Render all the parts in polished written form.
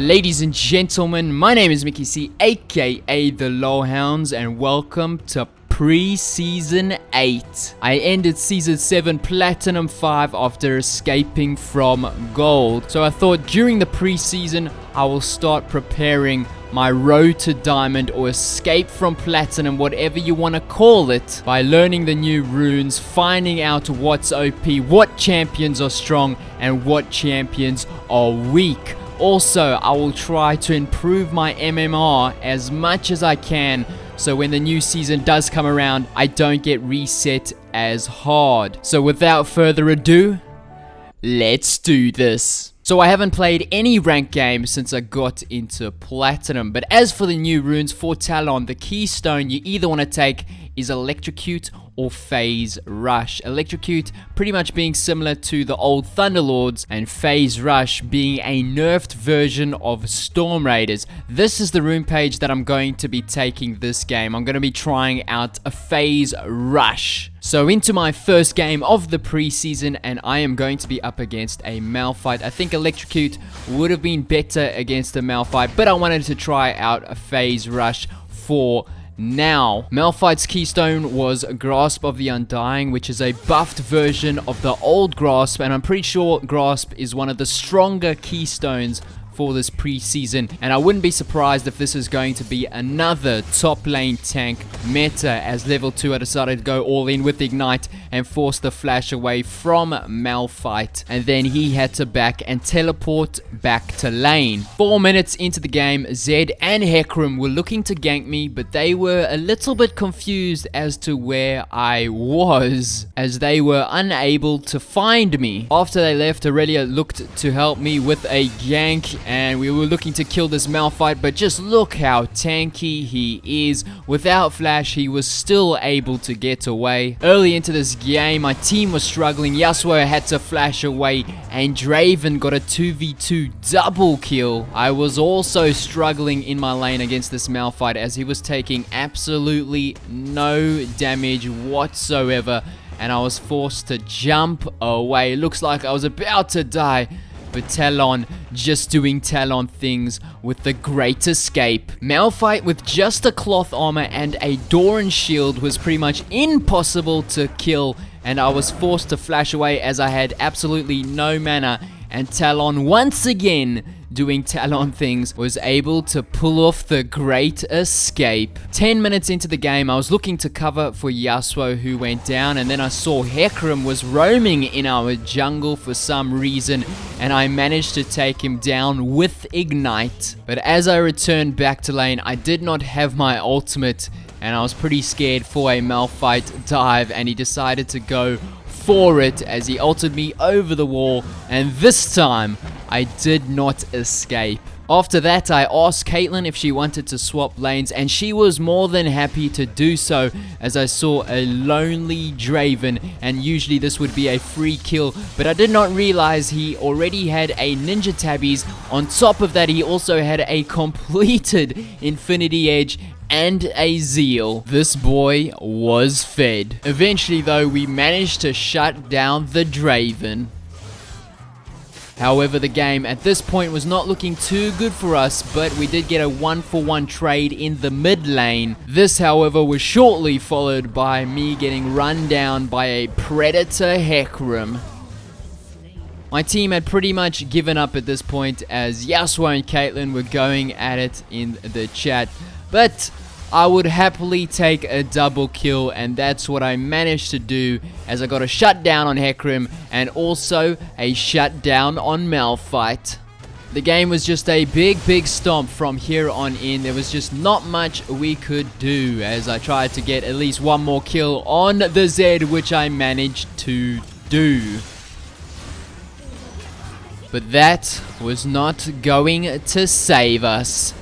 Ladies and gentlemen, my name is Mickey C, aka TheLoLHounds, and welcome to Pre-Season 8. I ended Season 7 Platinum 5 after escaping from Gold. So I thought during the pre-season, I will start preparing my road to Diamond or escape from Platinum, whatever you want to call it, by learning the new runes, finding out what's OP, what champions are strong, and what champions are weak. Also, I will try to improve my MMR as much as I can, so when the new season does come around, I don't get reset as hard. So without further ado, let's do this. So I haven't played any ranked game since I got into Platinum, but as for the new runes for Talon, the keystone you either want to take is Electrocute or Phase Rush. Electrocute pretty much being similar to the old Thunderlords, and Phase Rush being a nerfed version of Storm Raiders. This is the rune page that I'm going to be taking this game. I'm going to be trying out a Phase Rush. So into my first game of the preseason, and I am going to be up against a Malphite. I think Electrocute would have been better against a Malphite, but I wanted to try out a Phase Rush for now. Malphite's keystone was Grasp of the Undying, which is a buffed version of the old Grasp, and I'm pretty sure Grasp is one of the stronger keystones for this preseason, and I wouldn't be surprised if this is going to be another top lane tank meta, as level 2 I decided to go all in with Ignite and force the flash away from Malphite, and then he had to back and teleport back to lane. 4 minutes into the game, Zed and Hecarim were looking to gank me, but they were a little bit confused as to where I was, as they were unable to find me. After they left, Aurelia looked to help me with a gank, and we were looking to kill this Malphite, but just look how tanky he is. Without flash, he was still able to get away. Early into this game, my team was struggling. Yasuo had to flash away, and Draven got a 2v2 double kill. I was also struggling in my lane against this Malphite, as he was taking absolutely no damage whatsoever, and I was forced to jump away. Looks like I was about to die, but Talon just doing Talon things with the great escape. Malphite with just a cloth armor and a Doran shield was pretty much impossible to kill, and I was forced to flash away as I had absolutely no mana, and Talon once again doing Talon things was able to pull off the great escape. 10 minutes into the game, I was looking to cover for Yasuo, who went down, and then I saw Hecarim was roaming in our jungle for some reason, and I managed to take him down with Ignite. But as I returned back to lane, I did not have my ultimate, and I was pretty scared for a Malphite dive, and he decided to go for it as he ulted me over the wall, and this time I did not escape. After that, I asked Caitlyn if she wanted to swap lanes, and she was more than happy to do so, as I saw a lonely Draven, and usually this would be a free kill, but I did not realize he already had a Ninja Tabbies. On top of that, he also had a completed Infinity Edge and a Zeal. This boy was fed. Eventually though, we managed to shut down the Draven. However, the game at this point was not looking too good for us, but we did get a 1-for-1 trade in the mid lane. This, however, was shortly followed by me getting run down by a Predator Hecarim. My team had pretty much given up at this point, as Yasuo and Caitlyn were going at it in the chat, but I would happily take a double kill, and that's what I managed to do, as I got a shutdown on Hecarim and also a shutdown on Malphite. The game was just a big stomp from here on in. There was just not much we could do, as I tried to get at least one more kill on the Zed, which I managed to do. But that was not going to save us.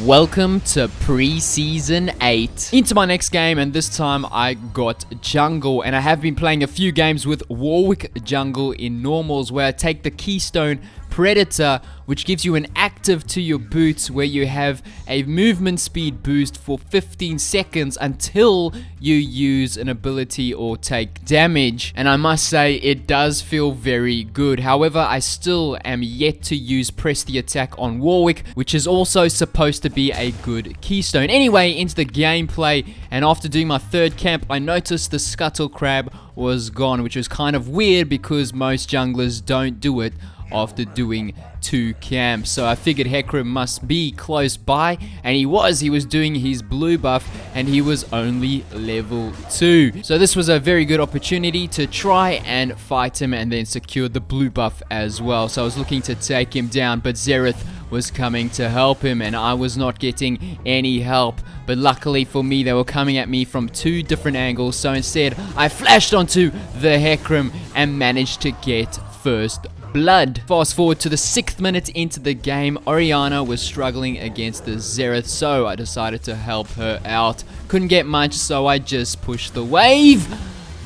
Welcome to Pre-Season 8. Into my next game, and this time I got jungle, and I have been playing a few games with Warwick jungle in normals, where I take the keystone Predator, which gives you an active to your boots where you have a movement speed boost for 15 seconds until you use an ability or take damage. And I must say, it does feel very good. However, I still am yet to use Press the Attack on Warwick, which is also supposed to be a good keystone. Anyway, into the gameplay, and after doing my third camp, I noticed the Scuttle Crab was gone, which was kind of weird because most junglers don't do it after doing 2 camps. So I figured Hecarim must be close by, and he was doing his blue buff, and he was only level 2. So this was a very good opportunity to try and fight him and then secure the blue buff as well. So I was looking to take him down, but Xerath was coming to help him, and I was not getting any help. But luckily for me, they were coming at me from 2 different angles, so instead I flashed onto the Hecarim and managed to get first blood. Fast forward to the 6th minute into the game, Orianna was struggling against the Xerath, so I decided to help her out. Couldn't get much, so I just pushed the wave,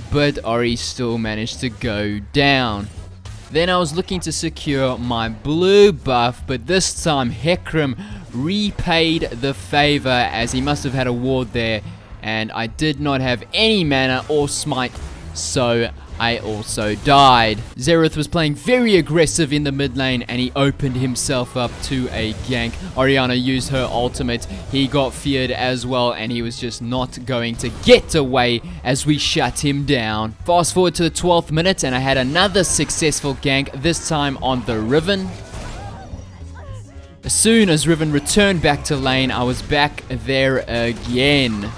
but Ori still managed to go down. Then I was looking to secure my blue buff, but this time Hecarim repaid the favor as he must have had a ward there, and I did not have any mana or smite, so I also died. Xerath was playing very aggressive in the mid lane, and he opened himself up to a gank. Orianna used her ultimate. He got feared as well, and he was just not going to get away as we shut him down. Fast forward to the 12th minute, and I had another successful gank, this time on the Riven. As soon as Riven returned back to lane, I was back there again.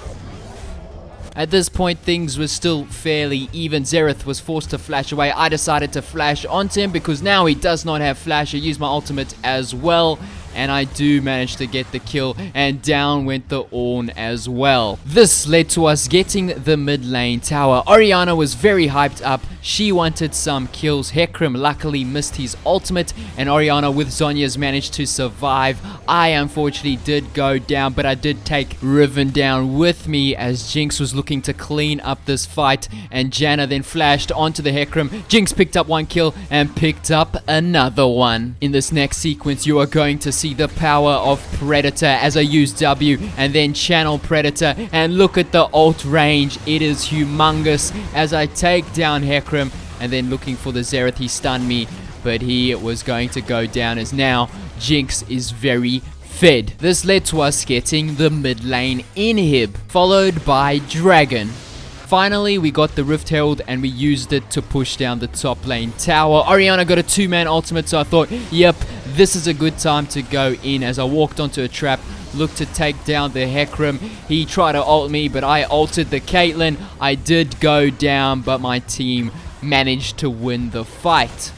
At this point, things were still fairly even. Xerath was forced to flash away. I decided to flash onto him because now he does not have flash. I used my ultimate as well, and I do manage to get the kill, and down went the Ornn as well. This led to us getting the mid lane tower. Orianna was very hyped up. She wanted some kills. Hecarim luckily missed his ultimate, and Orianna with Zhonya's managed to survive. I unfortunately did go down, but I did take Riven down with me as Jinx was looking to clean up this fight, and Janna then flashed onto the Hecarim. Jinx picked up 1 kill and picked up another one. In this next sequence, you are going to see the power of Predator as I use W and then channel Predator, and look at the ult range. It is humongous as I take down Hecarim, and then looking for the Xerath. He stunned me, but he was going to go down as now Jinx is very fed. This led to us getting the mid lane inhib, followed by Dragon. Finally, we got the Rift Herald, and we used it to push down the top lane tower. Orianna got a 2-man ultimate, so I thought, yep, this is a good time to go in. As I walked onto a trap, looked to take down the Hecarim. He tried to ult me, but I ulted the Caitlyn. I did go down, but my team managed to win the fight.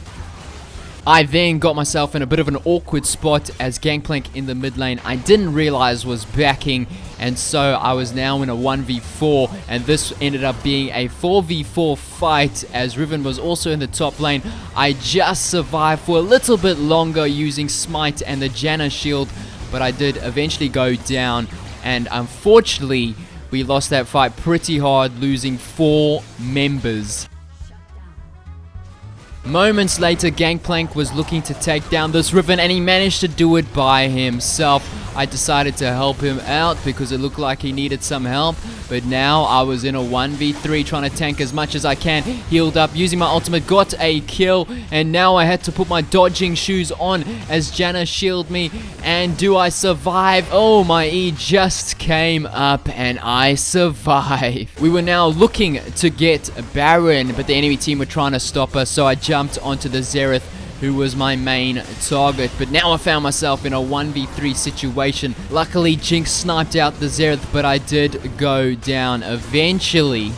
I then got myself in a bit of an awkward spot as Gangplank in the mid lane I didn't realize was backing, and so I was now in a 1v4, and this ended up being a 4v4 fight as Riven was also in the top lane. I just survived for a little bit longer using Smite and the Janna shield, but I did eventually go down, and unfortunately we lost that fight pretty hard, losing 4 members. Moments later, Gangplank was looking to take down this Riven, and he managed to do it by himself. I decided to help him out because it looked like he needed some help, but now I was in a 1v3 trying to tank as much as I can. Healed up, using my ultimate, got a kill, and now I had to put my dodging shoes on as Janna shielded me. And do I survive? Oh, my E just came up and I survived. We were now looking to get Baron, but the enemy team were trying to stop us, so I jumped onto the Xerath, who was my main target. But now I found myself in a 1v3 situation. Luckily, Jinx sniped out the Xerath, but I did go down eventually.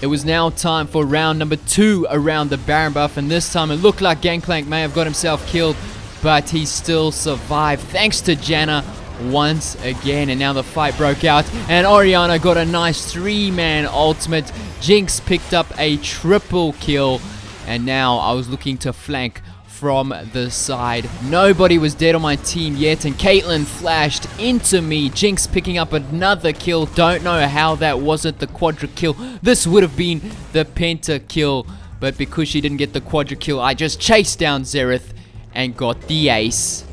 It was now time for round number 2 around the Baron buff, and this time it looked like Gangplank may have got himself killed, but he still survived thanks to Janna once again. And now the fight broke out, and Orianna got a nice 3-man ultimate. Jinx picked up a triple kill, and now I was looking to flank from the side. Nobody was dead on my team yet, and Caitlyn flashed into me. Jinx picking up another kill. Don't know how that wasn't the quadra kill. This would have been the penta kill, but because she didn't get the quadra kill, I just chased down Xerath and got the ace.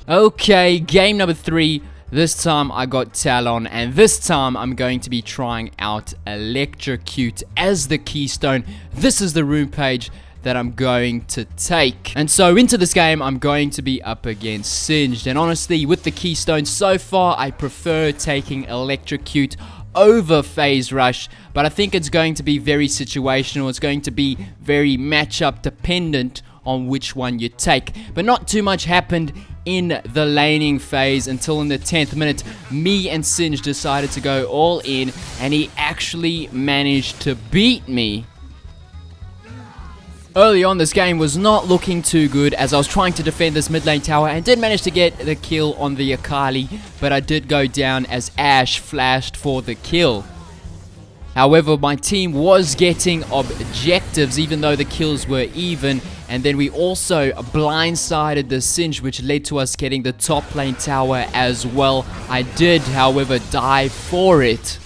Okay, game number 3. This time I got Talon, and this time I'm going to be trying out Electrocute as the keystone. This is the rune page that I'm going to take. And so into this game, I'm going to be up against Singed. And honestly, with the keystone so far, I prefer taking Electrocute over Phase Rush, but I think it's going to be very situational. It's going to be very matchup dependent on which one you take. But not too much happened in the laning phase until in the 10th minute, me and Singe decided to go all in, and he actually managed to beat me. Early on, this game was not looking too good as I was trying to defend this mid lane tower and did manage to get the kill on the Akali, but I did go down as Ashe flashed for the kill. However, my team was getting objectives even though the kills were even, and then we also blindsided the Singe, which led to us getting the top lane tower as well. I did, however, die for it.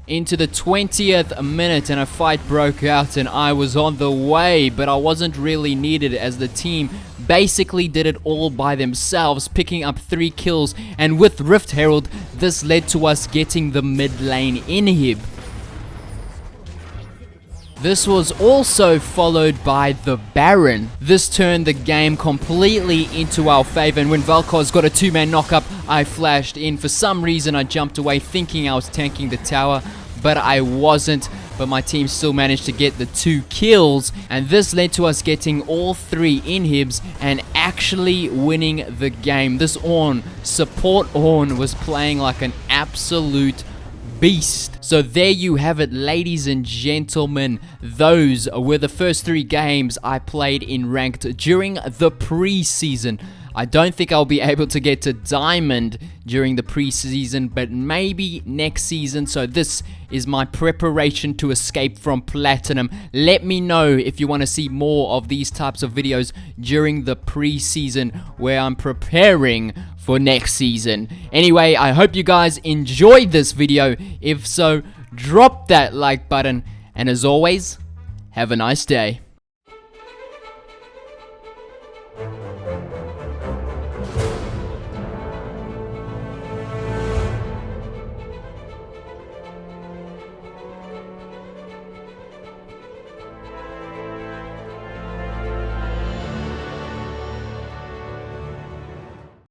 Into the 20th minute and a fight broke out and I was on the way, but I wasn't really needed as the team basically did it all by themselves, picking up 3 kills, and with Rift Herald this led to us getting the mid lane inhib. This was also followed by the Baron. This turned the game completely into our favor, and when Vel'Koz got a 2-man knockup, I flashed in. For some reason I jumped away thinking I was tanking the tower, but I wasn't. But my team still managed to get the 2 kills, and this led to us getting all 3 inhibs and actually winning the game. This Ornn, support Ornn, was playing like an absolute beast. So there you have it, ladies and gentlemen. Those were the first 3 games I played in ranked during the preseason. I don't think I'll be able to get to Diamond during the preseason, but maybe next season. So this is my preparation to escape from Platinum. Let me know if you want to see more of these types of videos during the preseason where I'm preparing for next season. Anyway, I hope you guys enjoyed this video. If so, drop that like button, and as always, have a nice day.